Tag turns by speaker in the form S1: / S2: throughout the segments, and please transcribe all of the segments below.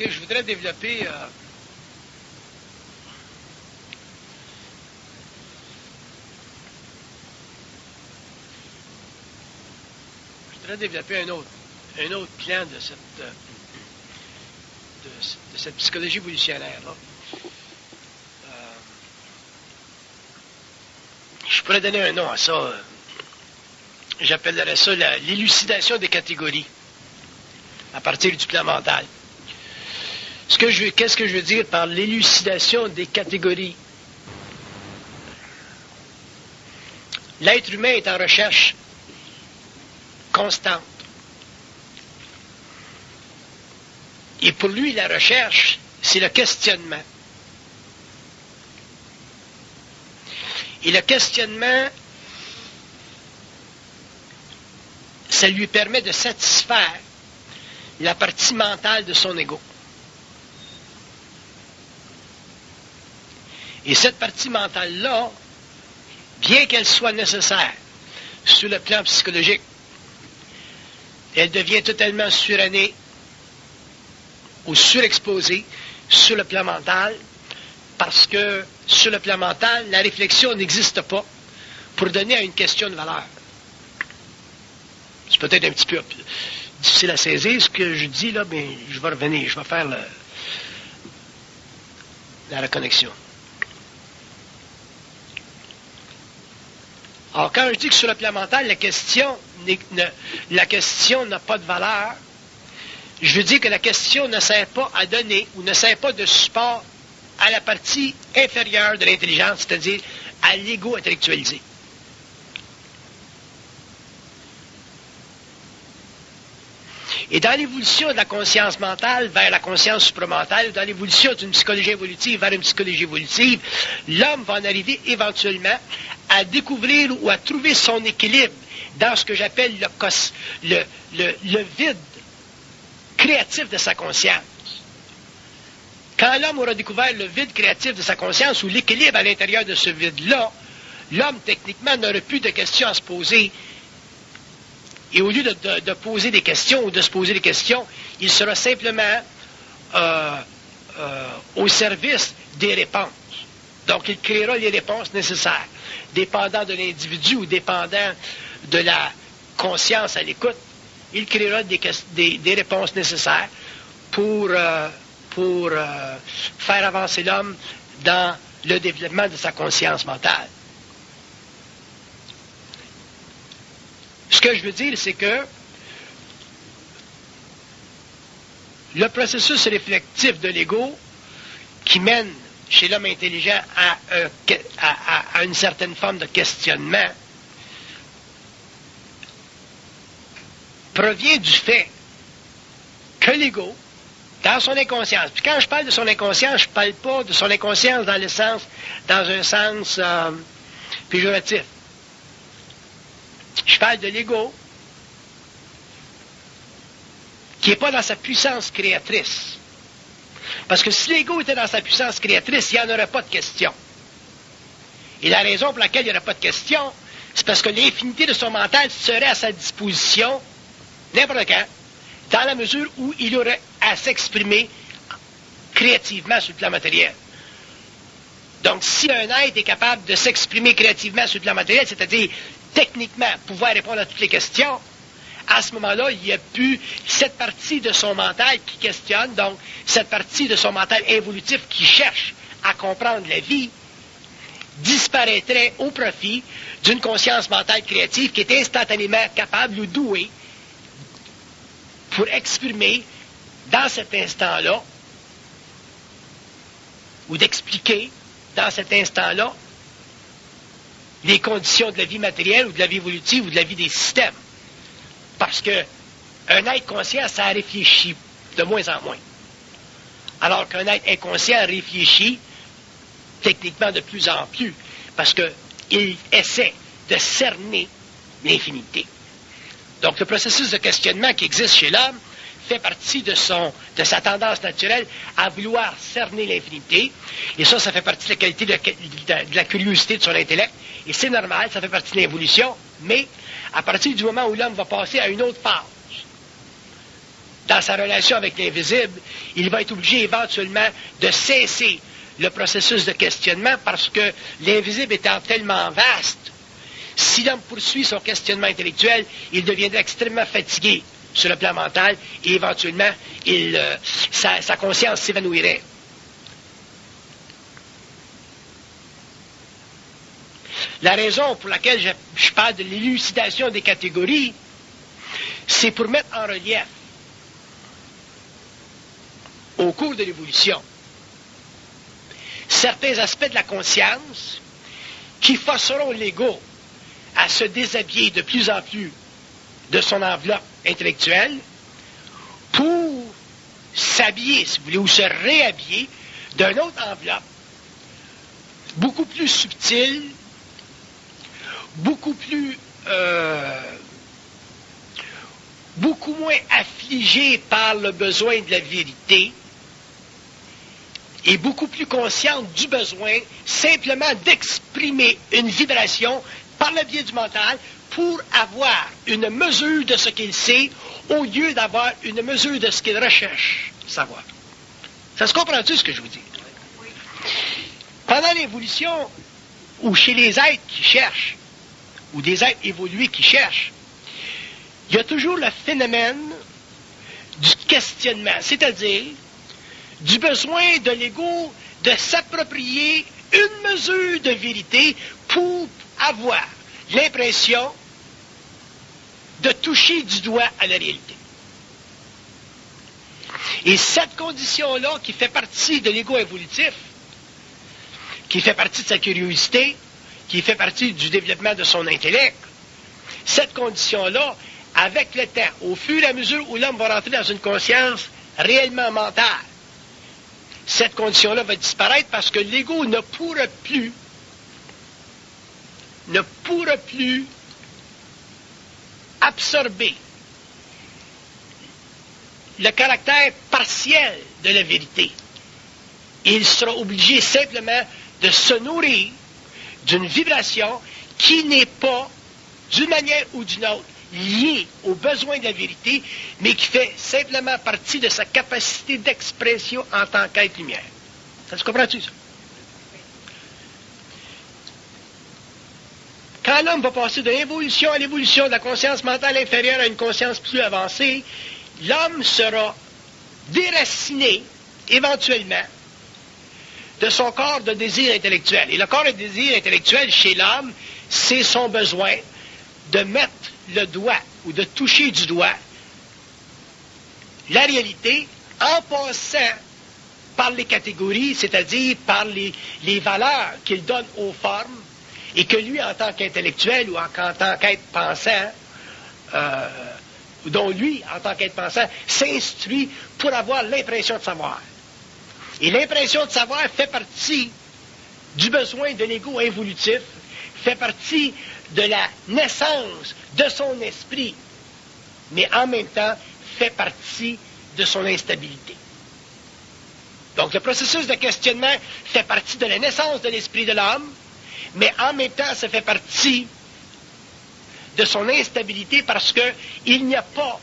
S1: que je voudrais développer un autre plan de cette psychologie évolutionnaire-là. Je pourrais donner un nom à ça. J'appellerais ça l'élucidation des catégories à partir du plan mental. Qu'est-ce que je veux dire par l'élucidation des catégories? L'être humain est en recherche constante. Et pour lui, la recherche, c'est le questionnement. Et le questionnement, ça lui permet de satisfaire la partie mentale de son ego. Et cette partie mentale-là, bien qu'elle soit nécessaire sur le plan psychologique, elle devient totalement surannée ou surexposée sur le plan mental, parce que sur le plan mental, la réflexion n'existe pas pour donner à une question de valeur. C'est peut-être un petit peu difficile à saisir ce que je dis là, mais je vais revenir, je vais faire la reconnexion. Alors, quand je dis que sur le plan mental, la question n'a pas de valeur, je veux dire que la question ne sert pas à donner ou ne sert pas de support à la partie inférieure de l'intelligence, c'est-à-dire à l'ego intellectualisé. Et dans l'évolution de la conscience mentale vers la conscience supramentale, ou dans l'évolution d'une psychologie évolutive vers une psychologie évolutive, l'homme va en arriver éventuellement à découvrir ou à trouver son équilibre dans ce que j'appelle le vide créatif de sa conscience. Quand l'homme aura découvert le vide créatif de sa conscience ou l'équilibre à l'intérieur de ce vide-là, l'homme, techniquement, n'aura plus de questions à se poser. Et au lieu de poser des questions ou de se poser des questions, il sera simplement au service des réponses. Donc, il créera les réponses nécessaires, dépendant de l'individu ou dépendant de la conscience à l'écoute. Il créera des réponses nécessaires pour faire avancer l'homme dans le développement de sa conscience mentale. Ce que je veux dire, c'est que le processus réflectif de l'ego qui mène chez l'homme intelligent à une certaine forme de questionnement provient du fait que l'ego, dans son inconscience, puis quand je parle de son inconscience, je ne parle pas de son inconscience dans un sens péjoratif. Je parle de l'ego qui n'est pas dans sa puissance créatrice. Parce que si l'ego était dans sa puissance créatrice, il n'y en aurait pas de question. Et la raison pour laquelle il n'y aurait pas de question, c'est parce que l'infinité de son mental serait à sa disposition n'importe quand, dans la mesure où il aurait à s'exprimer créativement sur le plan matériel. Donc, si un être est capable de s'exprimer créativement sur le plan matériel, c'est-à-dire techniquement pouvoir répondre à toutes les questions, à ce moment-là, il n'y a plus cette partie de son mental qui questionne, donc cette partie de son mental évolutif qui cherche à comprendre la vie, disparaîtrait au profit d'une conscience mentale créative qui est instantanément capable ou douée pour exprimer dans cet instant-là, ou d'expliquer dans cet instant-là les conditions de la vie matérielle ou de la vie évolutive ou de la vie des systèmes. Parce que un être conscient, ça réfléchit de moins en moins. Alors qu'un être inconscient réfléchit techniquement de plus en plus, parce qu'il essaie de cerner l'infinité. Donc le processus de questionnement qui existe chez l'homme fait partie de sa tendance naturelle à vouloir cerner l'infinité. Et ça fait partie de la qualité de la curiosité de son intellect. Et c'est normal, ça fait partie de l'évolution. Mais à partir du moment où l'homme va passer à une autre phase dans sa relation avec l'invisible, il va être obligé éventuellement de cesser le processus de questionnement parce que l'invisible étant tellement vaste, si l'homme poursuit son questionnement intellectuel, il deviendrait extrêmement fatigué sur le plan mental et éventuellement, sa conscience s'évanouirait. La raison pour laquelle je parle de l'élucidation des catégories, c'est pour mettre en relief, au cours de l'évolution, certains aspects de la conscience qui forceront l'ego à se déshabiller de plus en plus de son enveloppe intellectuelle pour s'habiller, si vous voulez, ou se réhabiller d'une autre enveloppe beaucoup plus subtile, beaucoup plus beaucoup moins affligée par le besoin de la vérité et beaucoup plus consciente du besoin simplement d'exprimer une vibration par le biais du mental pour avoir une mesure de ce qu'il sait au lieu d'avoir une mesure de ce qu'il recherche savoir. Ça se comprend-tu ce que je vous dis? Pendant l'évolution, ou chez les êtres qui cherchent, ou des êtres évolués qui cherchent, il y a toujours le phénomène du questionnement, c'est-à-dire du besoin de l'ego de s'approprier une mesure de vérité pour avoir l'impression de toucher du doigt à la réalité. Et cette condition-là, qui fait partie de l'ego évolutif, qui fait partie de sa curiosité, qui fait partie du développement de son intellect, cette condition-là, avec le temps, au fur et à mesure où l'homme va rentrer dans une conscience réellement mentale, cette condition-là va disparaître parce que l'ego ne pourra plus absorber le caractère partiel de la vérité. Il sera obligé simplement de se nourrir d'une vibration qui n'est pas, d'une manière ou d'une autre, liée aux besoins de la vérité, mais qui fait simplement partie de sa capacité d'expression en tant qu'être lumière. Ça se comprend-tu, ça? Quand l'homme va passer de l'évolution à l'évolution de la conscience mentale inférieure à une conscience plus avancée, l'homme sera déraciné, éventuellement, de son corps de désir intellectuel. Et le corps de désir intellectuel chez l'homme, c'est son besoin de mettre le doigt ou de toucher du doigt la réalité en passant par les catégories, c'est-à-dire par les valeurs qu'il donne aux formes et que lui, en tant qu'intellectuel ou en tant qu'être pensant, dont lui, en tant qu'être pensant, s'instruit pour avoir l'impression de savoir. Et l'impression de savoir fait partie du besoin de l'ego involutif, fait partie de la naissance de son esprit, mais en même temps fait partie de son instabilité. Donc le processus de questionnement fait partie de la naissance de l'esprit de l'homme, mais en même temps ça fait partie de son instabilité parce qu'il n'y a pas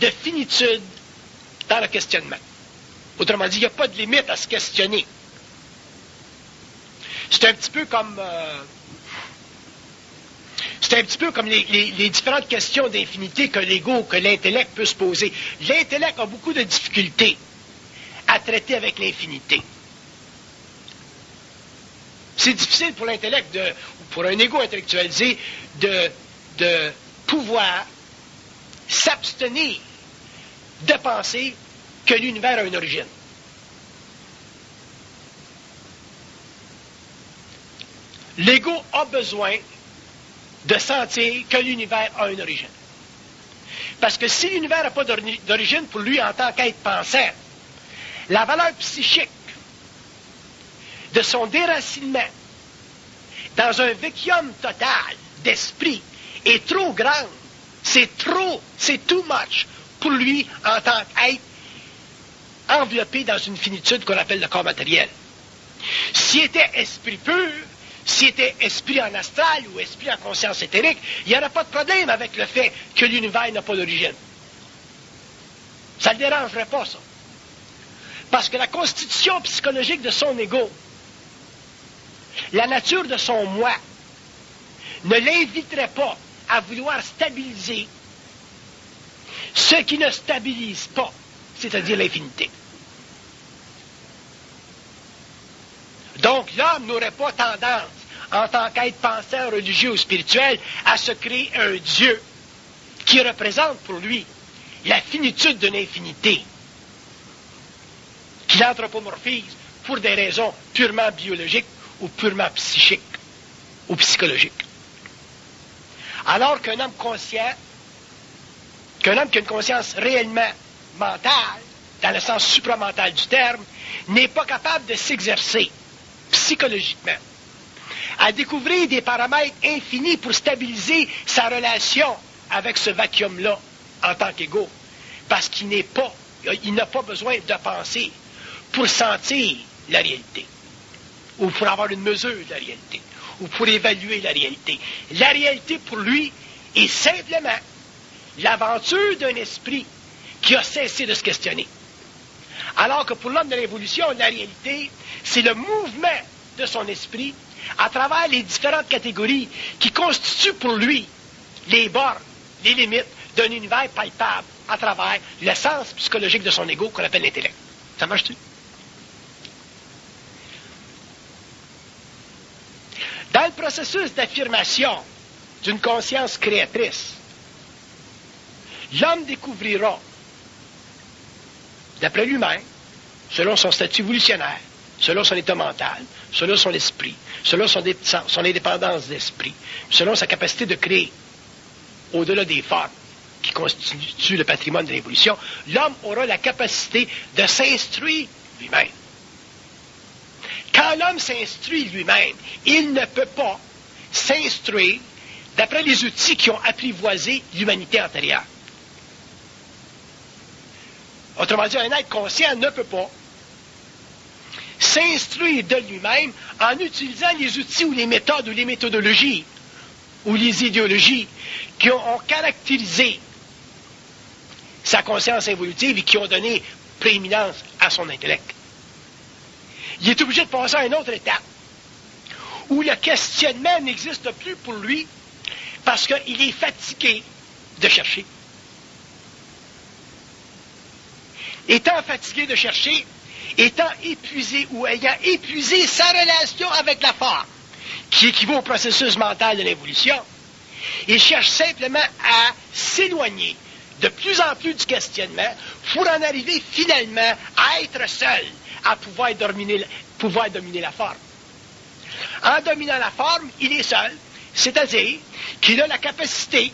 S1: de finitude dans le questionnement. Autrement dit, il n'y a pas de limite à se questionner. C'est un petit peu comme les différentes questions d'infinité que l'ego, que l'intellect peut se poser. L'intellect a beaucoup de difficultés à traiter avec l'infinité. C'est difficile pour l'intellect, ou pour un ego intellectualisé, de pouvoir s'abstenir de penser que l'univers a une origine. L'ego a besoin de sentir que l'univers a une origine. Parce que si l'univers n'a pas d'origine pour lui en tant qu'être pensant, la valeur psychique de son déracinement dans un vacuum total d'esprit est trop grande. C'est too much pour lui en tant qu'être enveloppé dans une finitude qu'on appelle le corps matériel. S'il était esprit pur, s'il était esprit en astral ou esprit en conscience éthérique, il n'y aurait pas de problème avec le fait que l'univers n'a pas d'origine. Ça ne le dérangerait pas, ça. Parce que la constitution psychologique de son ego, la nature de son moi, ne l'inviterait pas à vouloir stabiliser ce qui ne stabilise pas, c'est-à-dire l'infinité. Donc l'homme n'aurait pas tendance, en tant qu'être penseur religieux ou spirituel, à se créer un Dieu qui représente pour lui la finitude de l'infinité, qu'il anthropomorphise pour des raisons purement biologiques ou purement psychiques ou psychologiques. Alors qu'un homme conscient, qu'un homme qui a une conscience réellement mentale, dans le sens supramental du terme, n'est pas capable de s'exercer psychologiquement à découvrir des paramètres infinis pour stabiliser sa relation avec ce vacuum-là en tant qu'ego, parce qu'il n'a pas besoin de penser pour sentir la réalité, ou pour avoir une mesure de la réalité, ou pour évaluer la réalité. La réalité, pour lui, est simplement l'aventure d'un esprit qui a cessé de se questionner. Alors que pour l'homme de l'évolution, la réalité, c'est le mouvement de son esprit à travers les différentes catégories qui constituent pour lui les bornes, les limites d'un univers palpable à travers le sens psychologique de son ego qu'on appelle l'intellect. Ça marche-tu? Dans le processus d'affirmation d'une conscience créatrice, l'homme découvrira, d'après lui-même, selon son statut évolutionnaire, selon son état mental, selon son esprit, selon son indépendance d'esprit, selon sa capacité de créer au-delà des formes qui constituent le patrimoine de l'évolution, l'homme aura la capacité de s'instruire lui-même. Quand l'homme s'instruit lui-même, il ne peut pas s'instruire d'après les outils qui ont apprivoisé l'humanité antérieure. Autrement dit, un être conscient ne peut pas s'instruire de lui-même en utilisant les outils ou les méthodes ou les méthodologies ou les idéologies qui ont caractérisé sa conscience évolutive et qui ont donné prééminence à son intellect. Il est obligé de passer à une autre étape où le questionnement n'existe plus pour lui parce qu'il est fatigué de chercher. Étant fatigué de chercher, étant épuisé ou ayant épuisé sa relation avec la forme, qui équivaut au processus mental de l'évolution, il cherche simplement à s'éloigner de plus en plus du questionnement pour en arriver finalement à être seul, à pouvoir dominer la forme. En dominant la forme, il est seul, c'est-à-dire qu'il a la capacité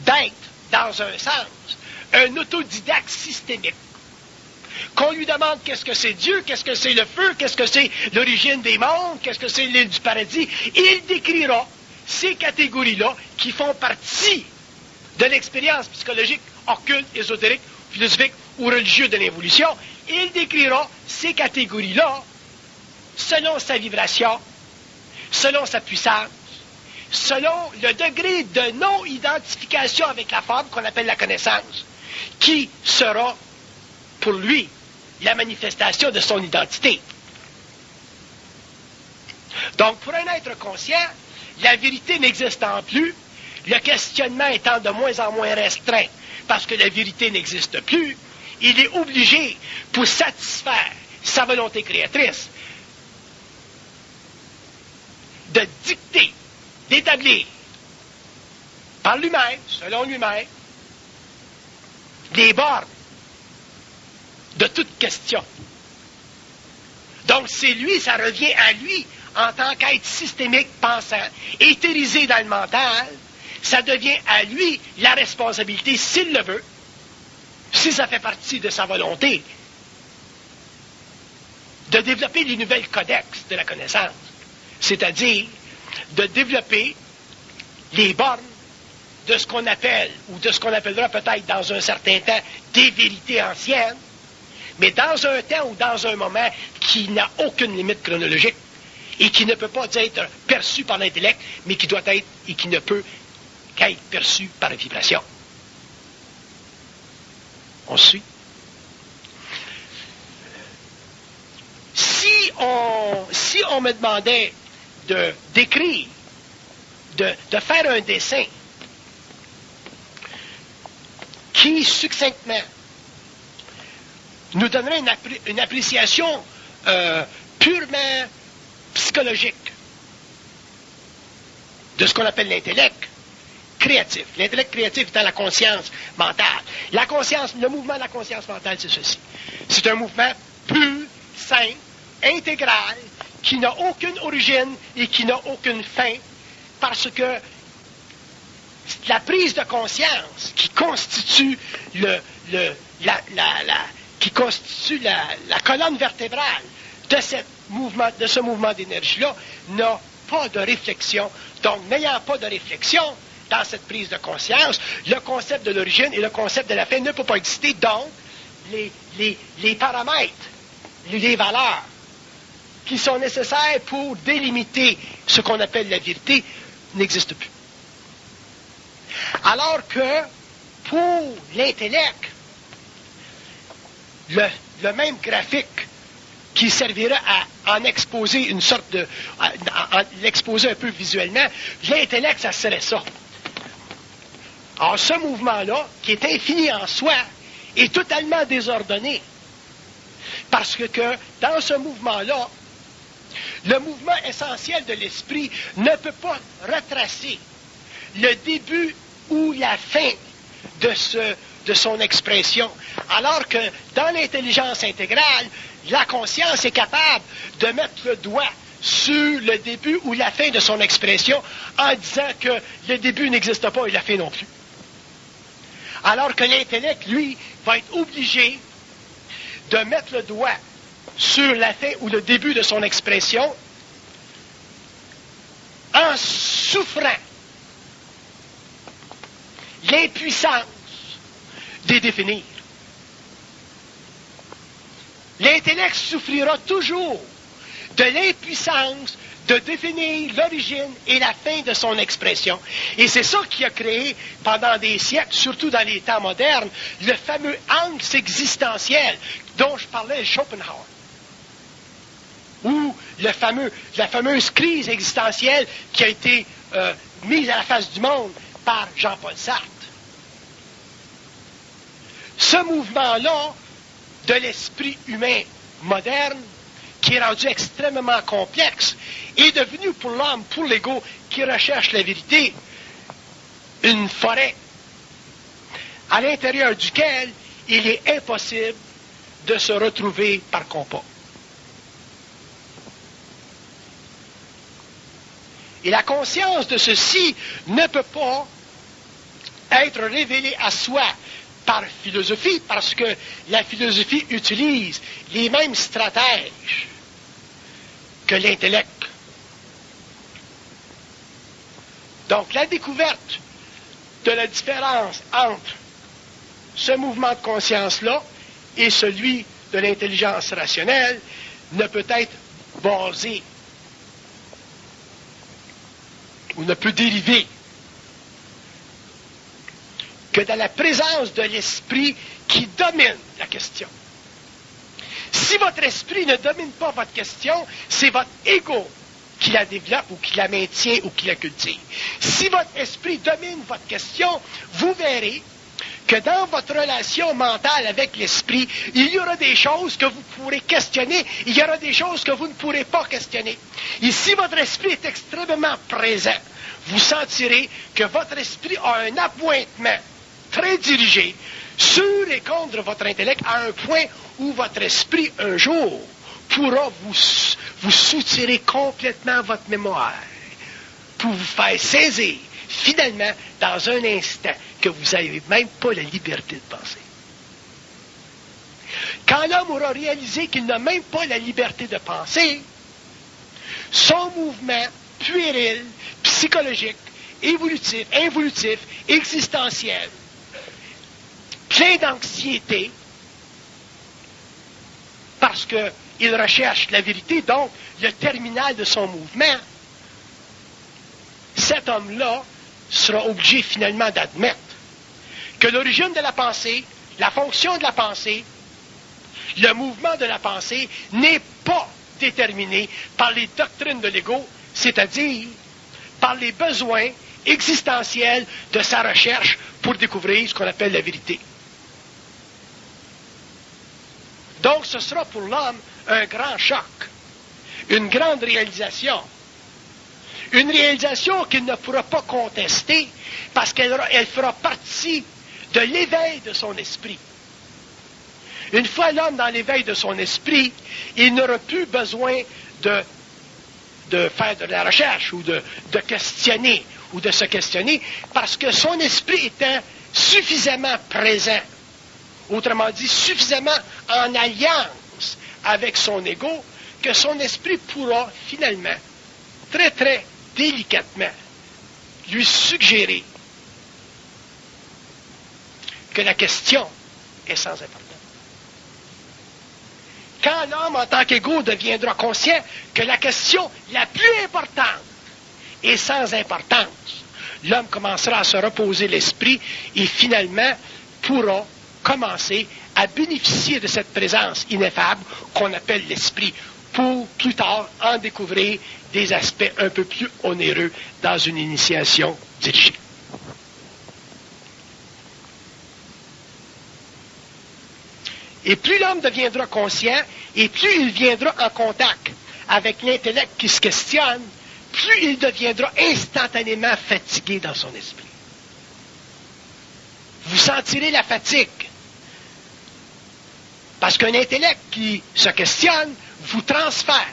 S1: d'être, dans un sens, un autodidacte systémique. Qu'on lui demande qu'est-ce que c'est Dieu, qu'est-ce que c'est le feu, qu'est-ce que c'est l'origine des mondes, qu'est-ce que c'est l'île du paradis, il décrira ces catégories-là qui font partie de l'expérience psychologique, occulte, ésotérique, philosophique ou religieuse de l'évolution. Il décrira ces catégories-là selon sa vibration, selon sa puissance, selon le degré de non-identification avec la forme qu'on appelle la connaissance, qui sera pour lui la manifestation de son identité. Donc, pour un être conscient, la vérité n'existant plus, le questionnement étant de moins en moins restreint, parce que la vérité n'existe plus, il est obligé, pour satisfaire sa volonté créatrice, de dicter, d'établir, par lui-même, selon lui-même, des bornes de toute question. Donc, c'est lui, ça revient à lui, en tant qu'être systémique, pensant, éthérisé dans le mental, ça devient à lui la responsabilité, s'il le veut, si ça fait partie de sa volonté, de développer les nouvelles codex de la connaissance, c'est-à-dire de développer les bornes de ce qu'on appelle, ou de ce qu'on appellera peut-être dans un certain temps, des vérités anciennes, mais dans un temps ou dans un moment qui n'a aucune limite chronologique et qui ne peut pas être perçu par l'intellect, mais qui doit être et qui ne peut qu'être perçu par la vibration. On suit? Si on me demandait d'écrire, de faire un dessin qui, succinctement, nous donnerait une appréciation purement psychologique de ce qu'on appelle l'intellect créatif. L'intellect créatif étant la conscience mentale. Le mouvement de la conscience mentale, c'est ceci. C'est un mouvement pur, simple, intégral, qui n'a aucune origine et qui n'a aucune fin, parce que la prise de conscience qui constitue la colonne vertébrale de ce mouvement d'énergie-là n'a pas de réflexion. Donc, n'ayant pas de réflexion dans cette prise de conscience, le concept de l'origine et le concept de la fin ne peut pas exister. Donc, les paramètres, les valeurs qui sont nécessaires pour délimiter ce qu'on appelle la vérité n'existent plus. Alors que, pour l'intellect, le même graphique qui servira à en exposer une sorte de... à l'exposer un peu visuellement, l'intellect, ça serait ça. Alors, ce mouvement-là, qui est infini en soi, est totalement désordonné. Parce que dans ce mouvement-là, le mouvement essentiel de l'esprit ne peut pas retracer le début ou la fin de son expression. Alors que dans l'intelligence intégrale, la conscience est capable de mettre le doigt sur le début ou la fin de son expression en disant que le début n'existe pas et la fin non plus. Alors que l'intellect, lui, va être obligé de mettre le doigt sur la fin ou le début de son expression en souffrant l'impuissance de définir. L'intellect souffrira toujours de l'impuissance de définir l'origine et la fin de son expression. Et c'est ça qui a créé, pendant des siècles, surtout dans les temps modernes, le fameux angst existentiel dont je parlais Schopenhauer. Ou la fameuse crise existentielle qui a été mise à la face du monde par Jean-Paul Sartre. Ce mouvement-là de l'esprit humain moderne, qui est rendu extrêmement complexe, est devenu pour l'homme, pour l'ego, qui recherche la vérité, une forêt à l'intérieur duquel il est impossible de se retrouver par compas. Et la conscience de ceci ne peut pas être révélée à soi par philosophie, parce que la philosophie utilise les mêmes stratèges que l'intellect. Donc, la découverte de la différence entre ce mouvement de conscience-là et celui de l'intelligence rationnelle ne peut être basée ou ne peut dériver que dans la présence de l'esprit qui domine la question. Si votre esprit ne domine pas votre question, c'est votre ego qui la développe ou qui la maintient ou qui la cultive. Si votre esprit domine votre question, vous verrez que dans votre relation mentale avec l'esprit, il y aura des choses que vous pourrez questionner, il y aura des choses que vous ne pourrez pas questionner. Et si votre esprit est extrêmement présent, vous sentirez que votre esprit a un appointement très dirigé sur et contre votre intellect à un point où votre esprit, un jour, pourra vous soutirer complètement votre mémoire pour vous faire saisir, finalement, dans un instant, que vous n'avez même pas la liberté de penser. Quand l'homme aura réalisé qu'il n'a même pas la liberté de penser, son mouvement puéril, psychologique, involutif, existentiel, plein d'anxiété, parce qu'il recherche la vérité, donc le terminal de son mouvement, cet homme-là sera obligé finalement d'admettre que l'origine de la pensée, la fonction de la pensée, le mouvement de la pensée n'est pas déterminé par les doctrines de l'ego, c'est-à-dire par les besoins existentiels de sa recherche pour découvrir ce qu'on appelle la vérité. Donc ce sera pour l'homme un grand choc, une grande réalisation. Une réalisation qu'il ne pourra pas contester parce qu'elle fera partie de l'éveil de son esprit. Une fois l'homme dans l'éveil de son esprit, il n'aura plus besoin de faire de la recherche ou de questionner ou de se questionner parce que son esprit étant suffisamment présent, autrement dit, suffisamment en alliance avec son ego, que son esprit pourra finalement, très très délicatement, lui suggérer que la question est sans importance. Quand l'homme, en tant qu'ego, deviendra conscient que la question la plus importante est sans importance, l'homme commencera à se reposer l'esprit et finalement pourra commencer à bénéficier de cette présence ineffable qu'on appelle l'esprit, pour plus tard en découvrir des aspects un peu plus onéreux dans une initiation dirigée. Et plus l'homme deviendra conscient, et plus il viendra en contact avec l'intellect qui se questionne, plus il deviendra instantanément fatigué dans son esprit. Vous sentirez la fatigue. Parce qu'un intellect qui se questionne vous transfère,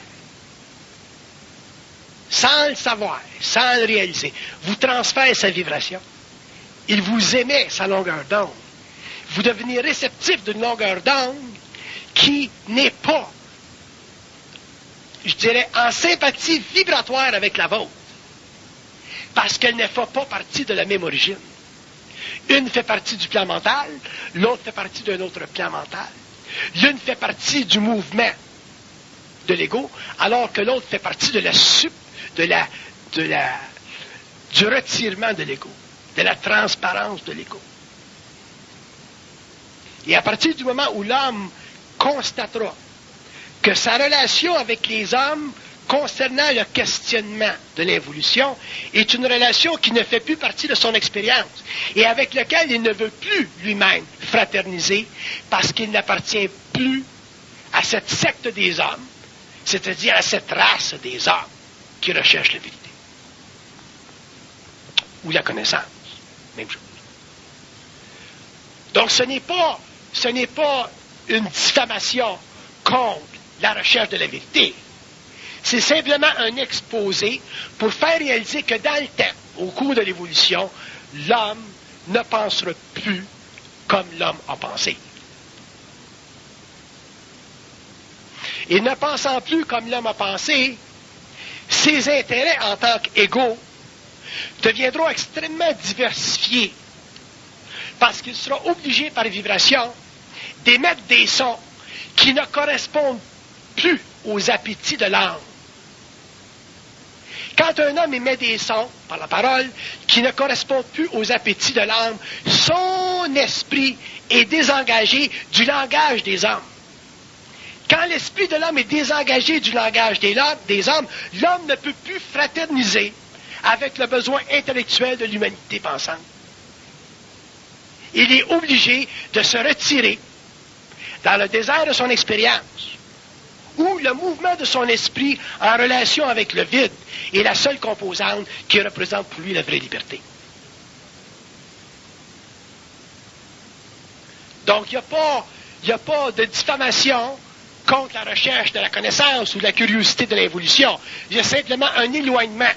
S1: sans le savoir, sans le réaliser, vous transfère sa vibration. Il vous émet sa longueur d'onde. Vous devenez réceptif d'une longueur d'onde qui n'est pas, je dirais, en sympathie vibratoire avec la vôtre. Parce qu'elle ne fait pas partie de la même origine. Une fait partie du plan mental, l'autre fait partie d'un autre plan mental. L'une fait partie du mouvement de l'ego, alors que l'autre fait partie du retirement de l'ego, de la transparence de l'ego. Et à partir du moment où l'homme constatera que sa relation avec les hommes concernant le questionnement de l'involution est une relation qui ne fait plus partie de son expérience et avec laquelle il ne veut plus lui-même fraterniser parce qu'il n'appartient plus à cette secte des hommes, c'est-à-dire à cette race des hommes qui recherchent la vérité. Ou la connaissance, même chose. Donc ce n'est pas une diffamation contre la recherche de la vérité. C'est simplement un exposé pour faire réaliser que dans le temps, au cours de l'évolution, l'homme ne pensera plus comme l'homme a pensé. Et ne pensant plus comme l'homme a pensé, ses intérêts en tant qu'égaux deviendront extrêmement diversifiés parce qu'il sera obligé par vibration d'émettre des sons qui ne correspondent plus aux appétits de l'âme. Quand un homme émet des sons, par la parole, qui ne correspondent plus aux appétits de l'âme, son esprit est désengagé du langage des hommes. Quand l'esprit de l'homme est désengagé du langage des hommes, l'homme ne peut plus fraterniser avec le besoin intellectuel de l'humanité pensante. Il est obligé de se retirer dans le désert de son expérience, où le mouvement de son esprit en relation avec le vide est la seule composante qui représente pour lui la vraie liberté. Donc, il n'y a pas de diffamation contre la recherche de la connaissance ou de la curiosité de l'évolution. Il y a simplement un éloignement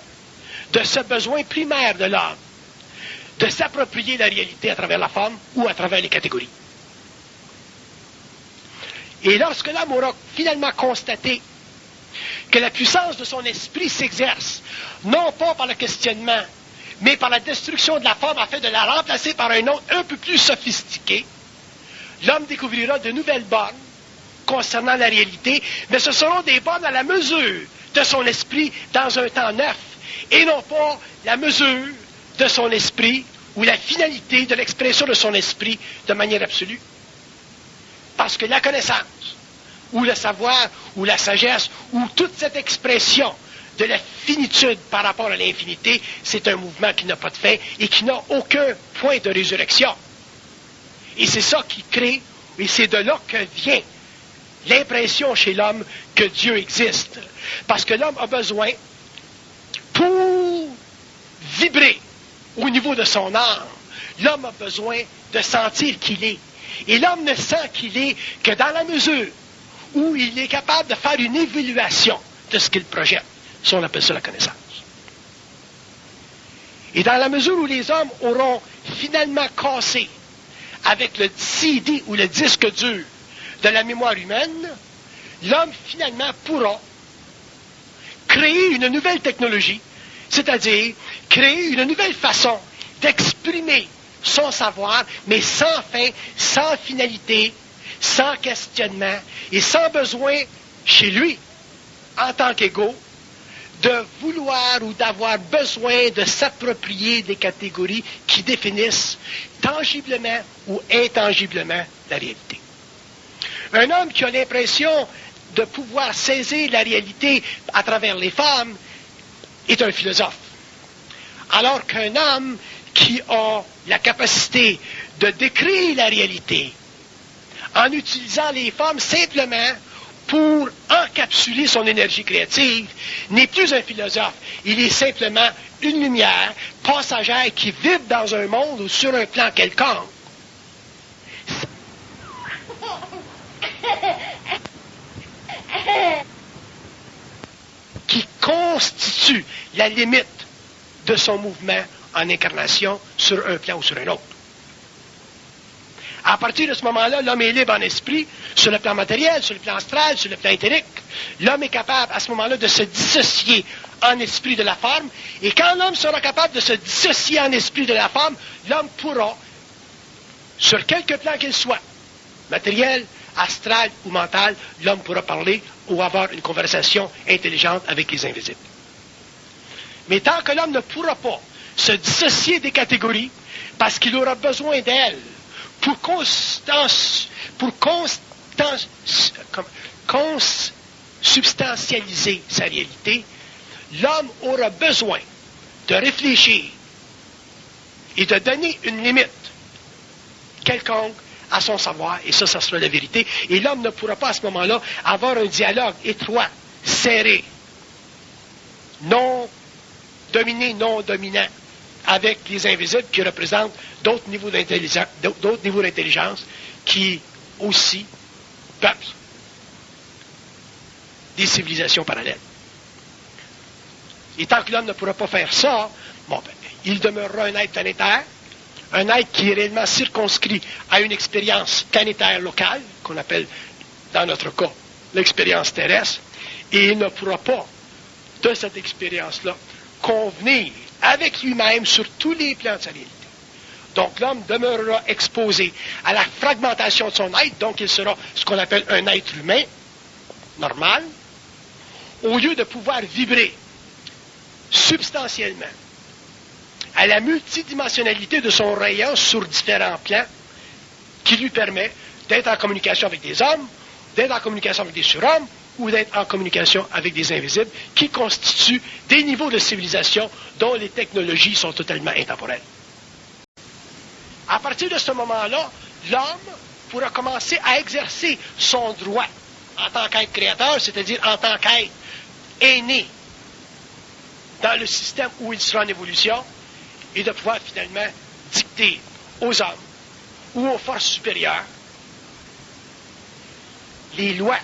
S1: de ce besoin primaire de l'homme, de s'approprier la réalité à travers la forme ou à travers les catégories. Et lorsque l'homme aura finalement constaté que la puissance de son esprit s'exerce, non pas par le questionnement, mais par la destruction de la forme afin de la remplacer par un autre un peu plus sophistiqué, l'homme découvrira de nouvelles bornes concernant la réalité, mais ce seront des bornes à la mesure de son esprit dans un temps neuf, et non pas la mesure de son esprit ou la finalité de l'expression de son esprit de manière absolue. Parce que la connaissance, ou le savoir, ou la sagesse, ou toute cette expression de la finitude par rapport à l'infinité, c'est un mouvement qui n'a pas de fin et qui n'a aucun point de résurrection. Et c'est ça qui crée, et c'est de là que vient l'impression chez l'homme que Dieu existe. Parce que l'homme a besoin, pour vibrer au niveau de son âme, l'homme a besoin de sentir qu'il est. Et l'homme ne sent qu'il est que dans la mesure où il est capable de faire une évaluation de ce qu'il projette. Ça, on appelle ça la connaissance. Et dans la mesure où les hommes auront finalement cassé avec le CD ou le disque dur de la mémoire humaine, l'homme finalement pourra créer une nouvelle technologie, c'est-à-dire créer une nouvelle façon d'exprimer son savoir, mais sans fin, sans finalité, sans questionnement et sans besoin chez lui, en tant qu'égaux, de vouloir ou d'avoir besoin de s'approprier des catégories qui définissent tangiblement ou intangiblement la réalité. Un homme qui a l'impression de pouvoir saisir la réalité à travers les femmes est un philosophe. Alors qu'un homme qui a la capacité de décrire la réalité en utilisant les femmes simplement pour encapsuler son énergie créative, n'est plus un philosophe. Il est simplement une lumière passagère qui vibre dans un monde ou sur un plan quelconque. Qui constitue la limite de son mouvement en incarnation sur un plan ou sur un autre. À partir de ce moment-là, l'homme est libre en esprit, sur le plan matériel, sur le plan astral, sur le plan éthérique. L'homme est capable, à ce moment-là, de se dissocier en esprit de la forme. Et quand l'homme sera capable de se dissocier en esprit de la forme, l'homme pourra, sur quelque plan qu'il soit, matériel, astral ou mental, l'homme pourra parler ou avoir une conversation intelligente avec les invisibles. Mais tant que l'homme ne pourra pas se dissocier des catégories, parce qu'il aura besoin d'elles, pour consubstantialiser sa réalité, l'homme aura besoin de réfléchir et de donner une limite quelconque à son savoir, et ça sera la vérité. Et l'homme ne pourra pas à ce moment-là avoir un dialogue étroit, serré, non dominé, non dominant, avec les invisibles qui représentent d'autres niveaux d'intelligence qui aussi peuplent des civilisations parallèles. Et tant que l'homme ne pourra pas faire ça, il demeurera un être planétaire, un être qui est réellement circonscrit à une expérience planétaire locale, qu'on appelle, dans notre cas, l'expérience terrestre, et il ne pourra pas, de cette expérience-là, convenir avec lui-même sur tous les plans de sa réalité. Donc l'homme demeurera exposé à la fragmentation de son être, donc il sera ce qu'on appelle un être humain, normal, au lieu de pouvoir vibrer substantiellement à la multidimensionnalité de son rayon sur différents plans, qui lui permet d'être en communication avec des hommes, d'être en communication avec des surhommes, ou d'être en communication avec des invisibles, qui constituent des niveaux de civilisation dont les technologies sont totalement intemporelles. À partir de ce moment-là, l'homme pourra commencer à exercer son droit en tant qu'être créateur, c'est-à-dire en tant qu'être aîné dans le système où il sera en évolution, et de pouvoir finalement dicter aux hommes ou aux forces supérieures les lois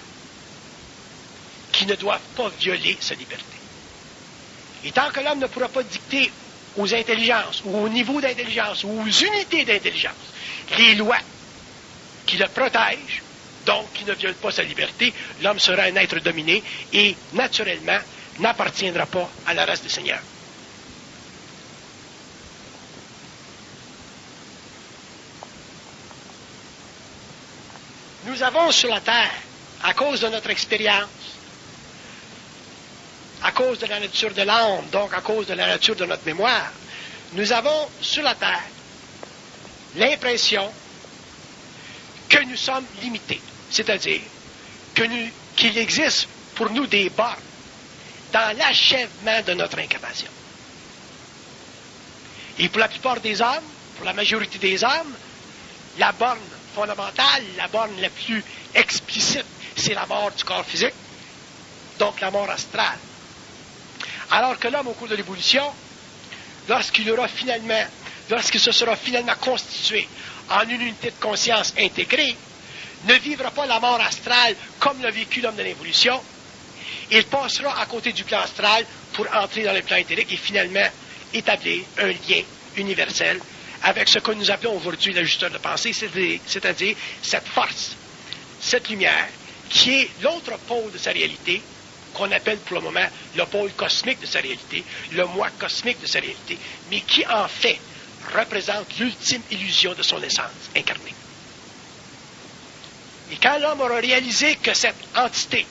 S1: qui ne doivent pas violer sa liberté. Et tant que l'homme ne pourra pas dicter aux intelligences, ou au niveau d'intelligence, ou aux unités d'intelligence, les lois qui le protègent, donc qui ne violent pas sa liberté, l'homme sera un être dominé et, naturellement, n'appartiendra pas à la race des seigneurs. Nous avons sur la Terre, à cause de notre expérience, à cause de la nature de l'âme, donc à cause de la nature de notre mémoire, nous avons sur la Terre l'impression que nous sommes limités. C'est-à-dire qu'il existe pour nous des bornes dans l'achèvement de notre incarnation. Et pour la plupart des hommes, pour la majorité des hommes, la borne fondamentale, la borne la plus explicite, c'est la mort du corps physique, donc la mort astrale. Alors que l'homme, au cours de l'évolution, lorsqu'il se sera finalement constitué en une unité de conscience intégrée, ne vivra pas la mort astrale comme l'a vécu l'homme de l'évolution. Il passera à côté du plan astral pour entrer dans le plan éthérique et finalement établir un lien universel avec ce que nous appelons aujourd'hui l'ajusteur de pensée, c'est-à-dire cette force, cette lumière, qui est l'autre pôle de sa réalité, qu'on appelle pour le moment le pôle cosmique de sa réalité, le moi cosmique de sa réalité, mais qui en fait représente l'ultime illusion de son essence incarnée. Et quand l'homme aura réalisé que cette entité,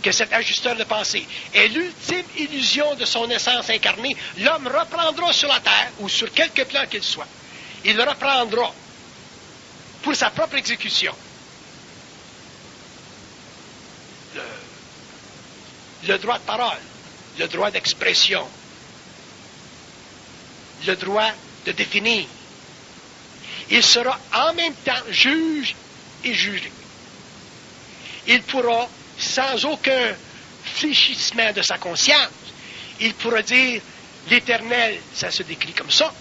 S1: que cet ajusteur de pensée est l'ultime illusion de son essence incarnée, l'homme reprendra sur la terre, ou sur quelque plan qu'il soit, il reprendra pour sa propre exécution le droit de parole, le droit d'expression, le droit de définir. Il sera en même temps juge et jugé. Il pourra, sans aucun fléchissement de sa conscience, il pourra dire l'éternel, ça se décrit comme ça,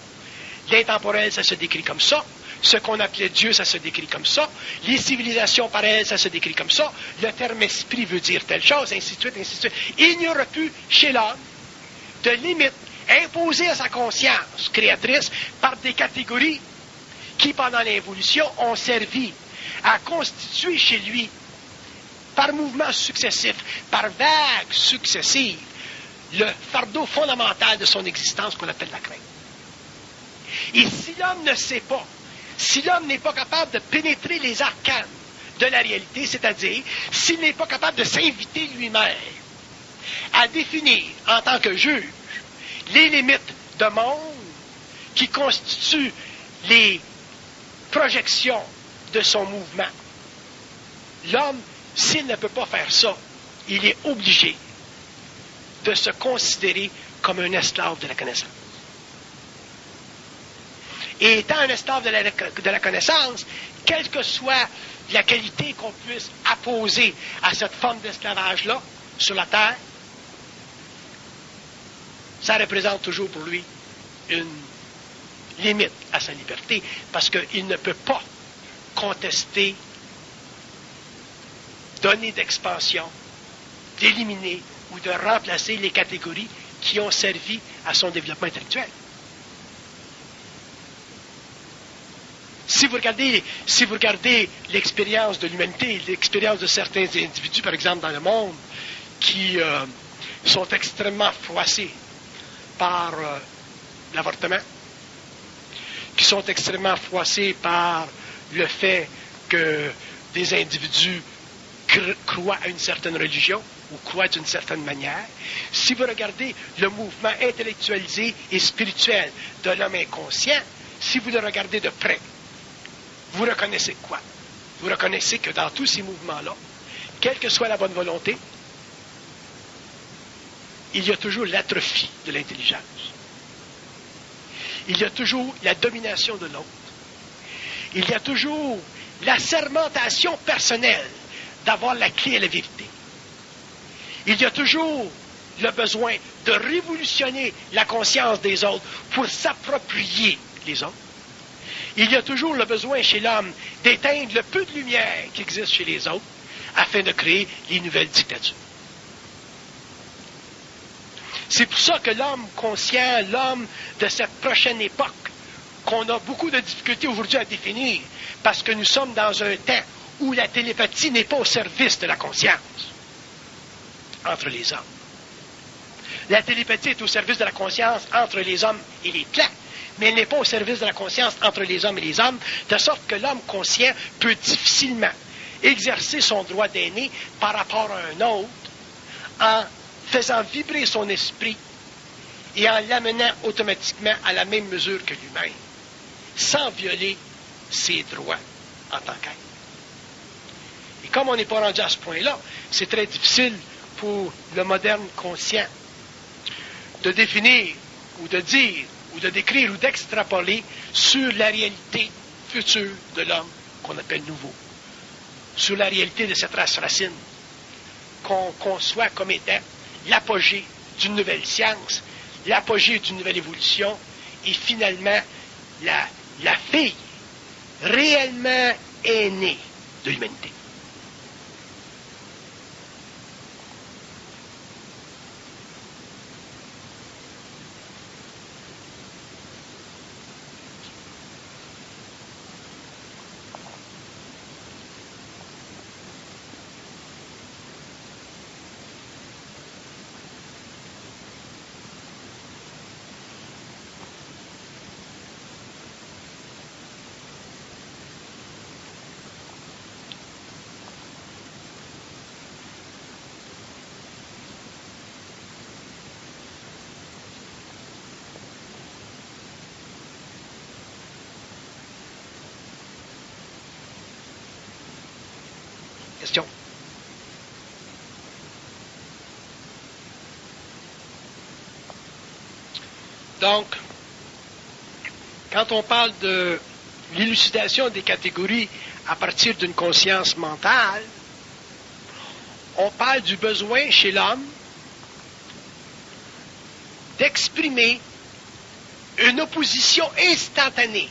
S1: l'intemporel, ça se décrit comme ça, ce qu'on appelait Dieu, ça se décrit comme ça, les civilisations par elles, ça se décrit comme ça, le terme esprit veut dire telle chose, ainsi de suite, ainsi de suite. Il n'y aura plus chez l'homme de limite imposée à sa conscience créatrice par des catégories qui, pendant l'évolution, ont servi à constituer chez lui, par mouvements successifs, par vagues successives, le fardeau fondamental de son existence qu'on appelle la crainte. Et si l'homme ne sait pas, si l'homme n'est pas capable de pénétrer les arcanes de la réalité, c'est-à-dire s'il n'est pas capable de s'inviter lui-même à définir en tant que juge les limites de monde qui constituent les projections de son mouvement, l'homme, s'il ne peut pas faire ça, il est obligé de se considérer comme un esclave de la connaissance. Et étant un esclave de la connaissance, quelle que soit la qualité qu'on puisse apposer à cette forme d'esclavage-là sur la terre, ça représente toujours pour lui une limite à sa liberté, parce qu'il ne peut pas contester, donner d'expansion, d'éliminer ou de remplacer les catégories qui ont servi à son développement intellectuel. Si vous regardez l'expérience de l'humanité, l'expérience de certains individus, par exemple, dans le monde, qui sont extrêmement froissés par l'avortement, qui sont extrêmement froissés par le fait que des individus croient à une certaine religion ou croient d'une certaine manière, si vous regardez le mouvement intellectualisé et spirituel de l'homme inconscient, si vous le regardez de près, vous reconnaissez quoi? Vous reconnaissez que dans tous ces mouvements-là, quelle que soit la bonne volonté, il y a toujours l'atrophie de l'intelligence. Il y a toujours la domination de l'autre. Il y a toujours la sermentation personnelle d'avoir la clé à la vérité. Il y a toujours le besoin de révolutionner la conscience des autres pour s'approprier les autres. Il y a toujours le besoin chez l'homme d'éteindre le peu de lumière qui existe chez les autres afin de créer les nouvelles dictatures. C'est pour ça que l'homme conscient, l'homme de cette prochaine époque, qu'on a beaucoup de difficultés aujourd'hui à définir, parce que nous sommes dans un temps où la télépathie n'est pas au service de la conscience entre les hommes. La télépathie est au service de la conscience entre les hommes et les plants, mais elle n'est pas au service de la conscience entre les hommes et les hommes, de sorte que l'homme conscient peut difficilement exercer son droit d'aîné par rapport à un autre en faisant vibrer son esprit et en l'amenant automatiquement à la même mesure que lui-même, sans violer ses droits en tant qu'être. comme on n'est pas rendu à ce point-là, c'est très difficile pour le moderne conscient de définir ou de dire ou de décrire ou d'extrapoler sur la réalité future de l'homme qu'on appelle nouveau, sur la réalité de cette race racine qu'on conçoit comme étant l'apogée d'une nouvelle science, l'apogée d'une nouvelle évolution et finalement la fille réellement aînée de l'humanité. Question. Donc, quand on parle de l'élucidation des catégories à partir d'une conscience mentale, on parle du besoin chez l'homme d'exprimer une opposition instantanée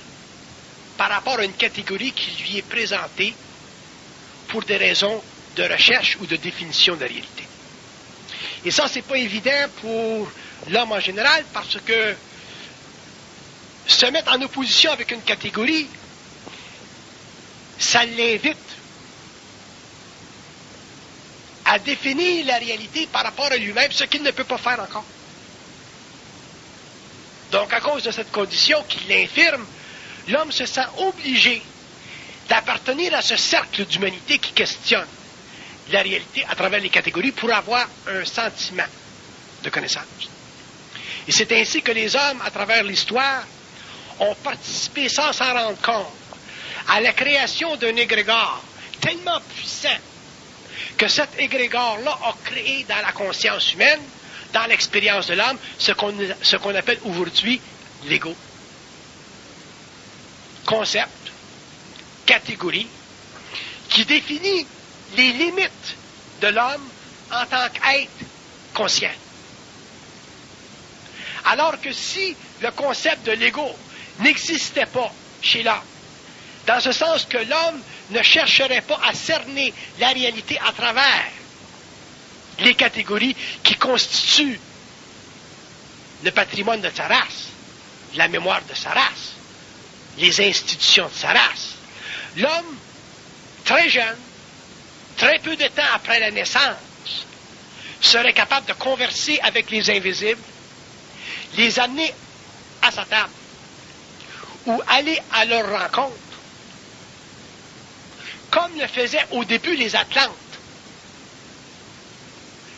S1: par rapport à une catégorie qui lui est présentée pour des raisons de recherche ou de définition de la réalité. Et ça, c'est pas évident pour l'homme en général parce que se mettre en opposition avec une catégorie, ça l'invite à définir la réalité par rapport à lui-même, ce qu'il ne peut pas faire encore. Donc, à cause de cette condition qui l'infirme, l'homme se sent obligé d'appartenir à ce cercle d'humanité qui questionne la réalité à travers les catégories pour avoir un sentiment de connaissance. Et c'est ainsi que les hommes, à travers l'histoire, ont participé sans s'en rendre compte à la création d'un égrégore tellement puissant que cet égrégore-là a créé dans la conscience humaine, dans l'expérience de l'homme, ce qu'on appelle aujourd'hui l'ego. Concept, catégorie, qui définit les limites de l'homme en tant qu'être conscient. Alors que si le concept de l'ego n'existait pas chez l'homme, dans ce sens que l'homme ne chercherait pas à cerner la réalité à travers les catégories qui constituent le patrimoine de sa race, la mémoire de sa race, les institutions de sa race. L'homme, très jeune, très peu de temps après la naissance, serait capable de converser avec les invisibles, les amener à sa table ou aller à leur rencontre, comme le faisaient au début les Atlantes,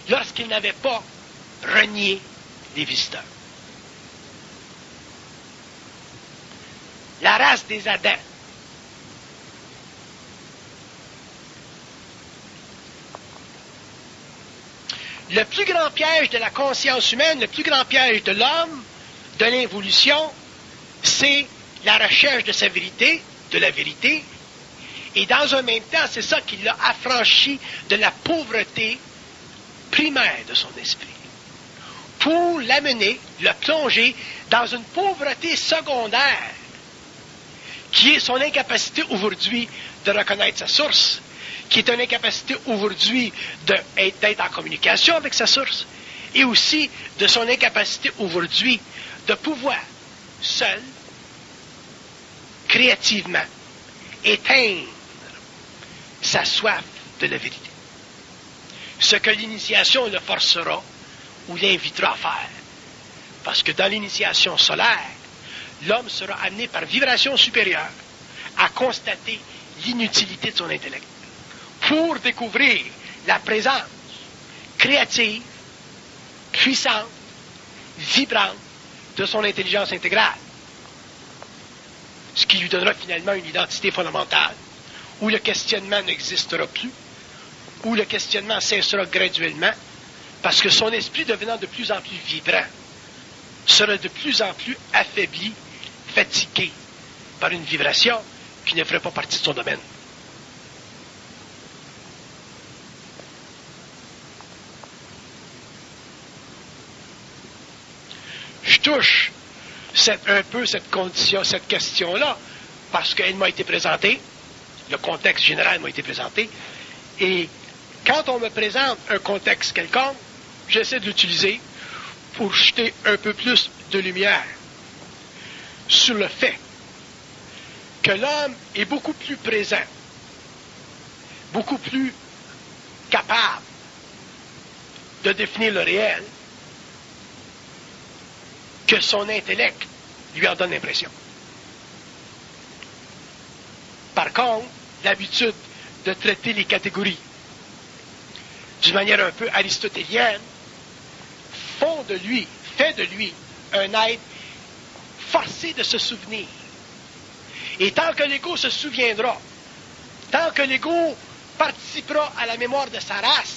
S1: lorsqu'ils n'avaient pas renié les visiteurs. La race des Adams. Le plus grand piège de la conscience humaine, le plus grand piège de l'homme, de l'évolution, c'est la recherche de sa vérité, de la vérité, et dans un même temps, c'est ça qui l'a affranchi de la pauvreté primaire de son esprit, pour l'amener, le plonger dans une pauvreté secondaire, qui est son incapacité aujourd'hui de reconnaître sa source, qui est une incapacité aujourd'hui d'être en communication avec sa source, et aussi de son incapacité aujourd'hui de pouvoir, seul, créativement, éteindre sa soif de la vérité. Ce que l'initiation le forcera ou l'invitera à faire. Parce que dans l'initiation solaire, l'homme sera amené par vibration supérieure à constater l'inutilité de son intellect pour découvrir la présence créative, puissante, vibrante de son intelligence intégrale. Ce qui lui donnera finalement une identité fondamentale où le questionnement n'existera plus, où le questionnement cessera graduellement, parce que son esprit devenant de plus en plus vibrant, sera de plus en plus affaibli, fatigué par une vibration qui ne ferait pas partie de son domaine. Je touche un peu cette condition, cette question-là, parce qu'elle m'a été présentée, le contexte général m'a été présenté, et quand on me présente un contexte quelconque, j'essaie de l'utiliser pour jeter un peu plus de lumière sur le fait que l'homme est beaucoup plus présent, beaucoup plus capable de définir le réel que son intellect lui en donne l'impression. Par contre, l'habitude de traiter les catégories d'une manière un peu aristotélienne fait de lui un être forcé de se souvenir. Et tant que l'ego se souviendra, tant que l'ego participera à la mémoire de sa race,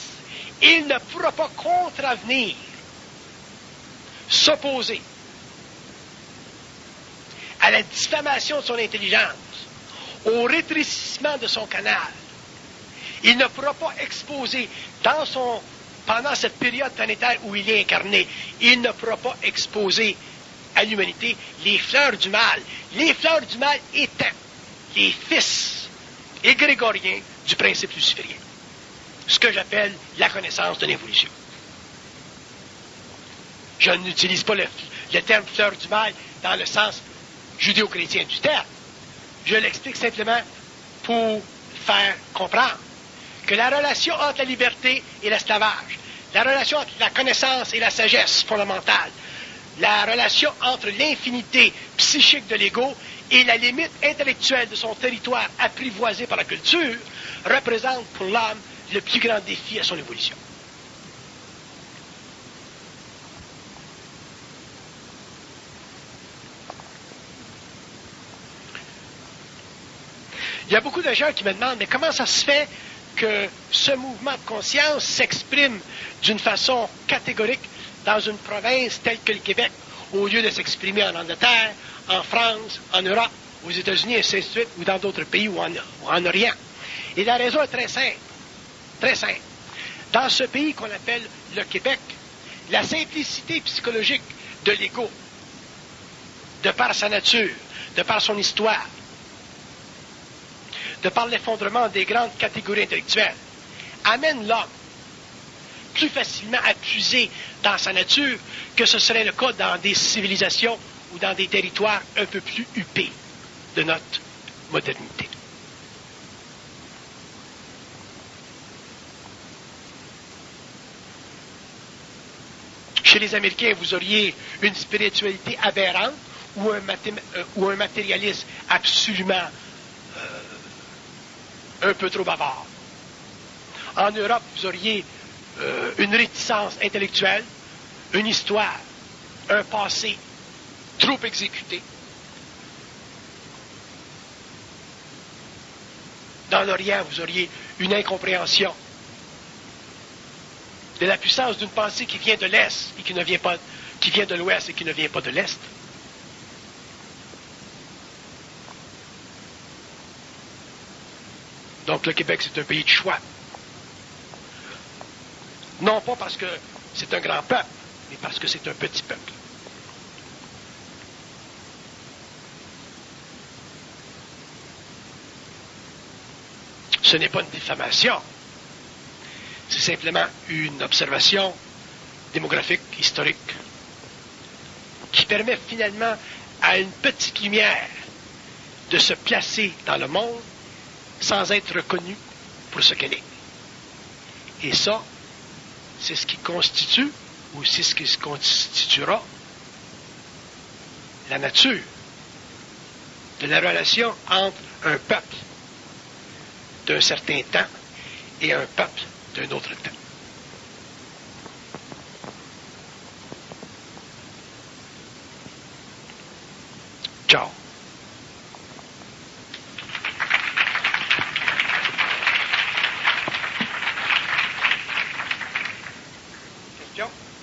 S1: il ne pourra pas contravenir, s'opposer à la diffamation de son intelligence, au rétrécissement de son canal. Il ne pourra pas exposer pendant cette période planétaire où il est incarné, il ne pourra pas exposer à l'humanité les fleurs du mal. Les fleurs du mal étant les fils égrégoriens du principe luciférien. Ce que j'appelle la connaissance de l'évolution. Je n'utilise pas le terme fleur du mal dans le sens judéo-chrétien du terme. Je l'explique simplement pour faire comprendre que la relation entre la liberté et l'esclavage, la relation entre la connaissance et la sagesse fondamentale, la relation entre l'infinité psychique de l'ego et la limite intellectuelle de son territoire apprivoisé par la culture, représente pour l'homme le plus grand défi à son évolution. Il y a beaucoup de gens qui me demandent, mais comment ça se fait que ce mouvement de conscience s'exprime d'une façon catégorique dans une province telle que le Québec, au lieu de s'exprimer en Angleterre, en France, en Europe, aux États-Unis, et ainsi de suite, ou dans d'autres pays ou en Orient. Et la raison est très simple. Très simple. Dans ce pays qu'on appelle le Québec, la simplicité psychologique de l'ego, de par sa nature, de par son histoire, de par l'effondrement des grandes catégories intellectuelles, amène l'homme plus facilement à puiser dans sa nature que ce serait le cas dans des civilisations ou dans des territoires un peu plus huppés de notre modernité. Chez les Américains, vous auriez une spiritualité aberrante ou un matérialisme absolument un peu trop bavard. En Europe, vous auriez une réticence intellectuelle, une histoire, un passé trop exécuté. Dans l'Orient, vous auriez une incompréhension de la puissance d'une pensée qui vient de l'Est et qui vient de l'Ouest et qui ne vient pas de l'Est. Donc le Québec, c'est un pays de choix. Non pas parce que c'est un grand peuple, mais parce que c'est un petit peuple. Ce n'est pas une diffamation. C'est simplement une observation démographique, historique, qui permet finalement à une petite lumière de se placer dans le monde sans être reconnue pour ce qu'elle est. Et ça, c'est ce qui constitue, ou c'est ce qui se constituera, la nature de la relation entre un peuple d'un certain temps et un peuple d'un autre temps. Ciao. question?